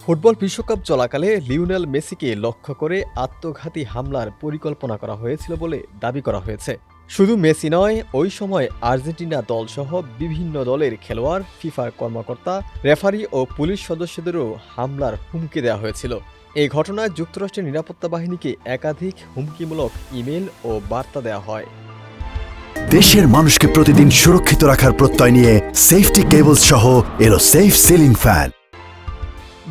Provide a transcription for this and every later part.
Football বিশ্বকাপ চলাকালে Lionel মেসিকে লক্ষ্য করে আত্মঘাতী হামলার পরিকল্পনা করা হয়েছিল বলে দাবি করা হয়েছে। শুধু মেসি নয়, ওই সময় আর্জেন্টিনা দলসহ বিভিন্ন দলের খেলোয়াড়, ফিফার কর্মকর্তা, রেফারি ও পুলিশ সদস্যদেরও হামলার হুমকি দেওয়া হয়েছিল। এই ঘটনায় যুক্তরাষ্ট্রের নিরাপত্তা বাহিনীকে একাধিক হুমকিমূলক ইমেল ও বার্তা দেওয়া হয়। দেশের মানুষকে প্রতিদিন সুরক্ষিত রাখার প্রত্যয় নিয়ে সেফটি কেবলস সহ এলো সেফ সিলিং ফ্যান।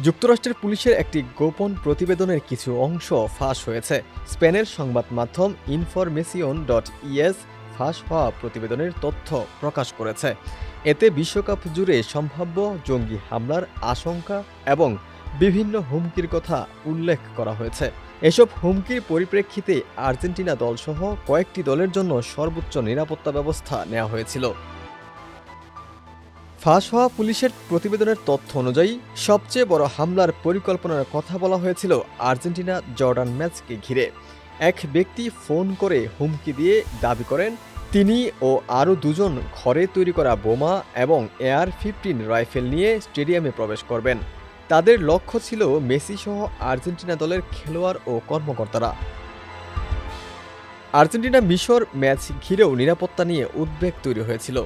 যুক্তরাষ্ট্রের পুলিশের একটি গোপন প্রতিবেদনের কিছু অংশ ফাঁস হয়েছে। স্পেনের সংবাদ মাধ্যম ইনফরমেসিয়ন.ইএস ফাঁস হওয়া প্রতিবেদনের তথ্য প্রকাশ করেছে। এতে বিশ্বকাপ জুড়ে সম্ভাব্য জঙ্গি হামলার আশঙ্কা এবং বিভিন্ন হুমকির কথা উল্লেখ করা হয়েছে। এসব হুমকির পরিপ্রেক্ষিতে আর্জেন্টিনা দলসহ কয়েকটি দলের জন্য সর্বোচ্চ নিরাপত্তা ব্যবস্থা নেওয়া হয়েছিল। ফাঁস হওয়া পুলিশের প্রতিবেদনের তথ্য অনুযায়ী সবচেয়ে বড় হামলার পরিকল্পনার কথা বলা হয়েছিল আর্জেন্টিনা জর্ডান ম্যাচকে ঘিরে। এক ব্যক্তি ফোন করে হুমকি দিয়ে দাবি করেন তিনি ও আরও দুজন ঘরে তৈরি করা বোমা এবং AR-15 রাইফেল নিয়ে স্টেডিয়ামে প্রবেশ করবেন। তাদের লক্ষ্য ছিল মেসি সহ আর্জেন্টিনা দলের খেলোয়াড় ও কর্মকর্তারা। আর্জেন্টিনা মিশর ম্যাচ ঘিরেও নিরাপত্তা নিয়ে উদ্বেগ তৈরি হয়েছিল।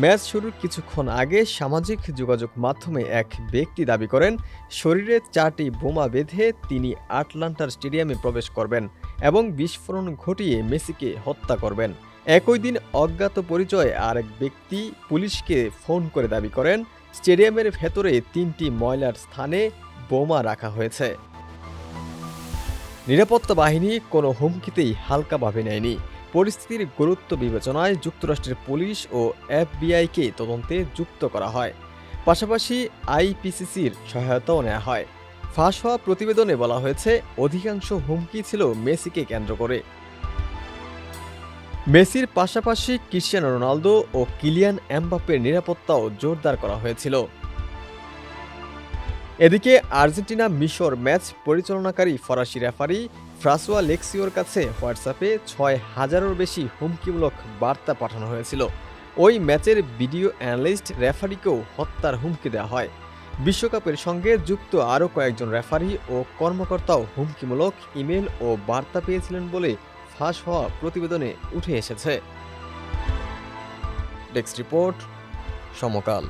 ম্যাচ শুরুর কিছুক্ষণ আগে সামাজিক যোগাযোগ মাধ্যমে এক ব্যক্তি দাবি করেন শরীরে 4টি বোমা বেঁধে তিনি আটলান্টার স্টেডিয়ামে প্রবেশ করবেন এবং বিস্ফোরণ ঘটিয়ে মেসিকে হত্যা করবেন। একই দিন অজ্ঞাত পরিচয়ে আরেক ব্যক্তি পুলিশকে ফোন করে দাবি করেন স্টেডিয়ামের ভেতরে 3টি ময়লার স্থানে বোমা রাখা হয়েছে। নিরাপত্তা বাহিনী কোনো হুমকিতেই হালকাভাবে নেয়নি। পরিস্থিতির গুরুত্ব বিবেচনায় যুক্তরাষ্ট্রের পুলিশ ও FBI-কে তদন্তে যুক্ত করা হয়। পাশাপাশি IPCC-র সহায়তাও নেওয়া হয়। ফাঁস হওয়া প্রতিবেদনে বলা হয়েছে অধিকাংশ হুমকি ছিল মেসিকে কেন্দ্র করে। মেসির পাশাপাশি ক্রিশ্চিয়ানো রোনালদো ও কিলিয়ান এমবাপ্পের নিরাপত্তাও জোরদার করা হয়েছিল। এদিকে আর্জেন্টিনা মিশর ম্যাচ পরিচালনাকারী ফরাসি রেফারি ফ্রাঁসোয়া লেক্সিওর কাছে হোয়াটসঅ্যাপে 6,000-এরও বেশি হুমকিমূলক বার্তা পাঠানো হয়েছিল। ওই ম্যাচের ভিডিও অ্যানালিস্ট রেফারিকেও হত্যার হুমকি দেওয়া হয়। বিশ্বকাপের সঙ্গে যুক্ত আরও কয়েকজন রেফারি ও কর্মকর্তাও হুমকিমূলক ইমেল ও বার্তা পেয়েছিলেন বলে ফাঁস হওয়া প্রতিবেদনে উঠে এসেছে। ডেস্ক রিপোর্ট, সমকাল।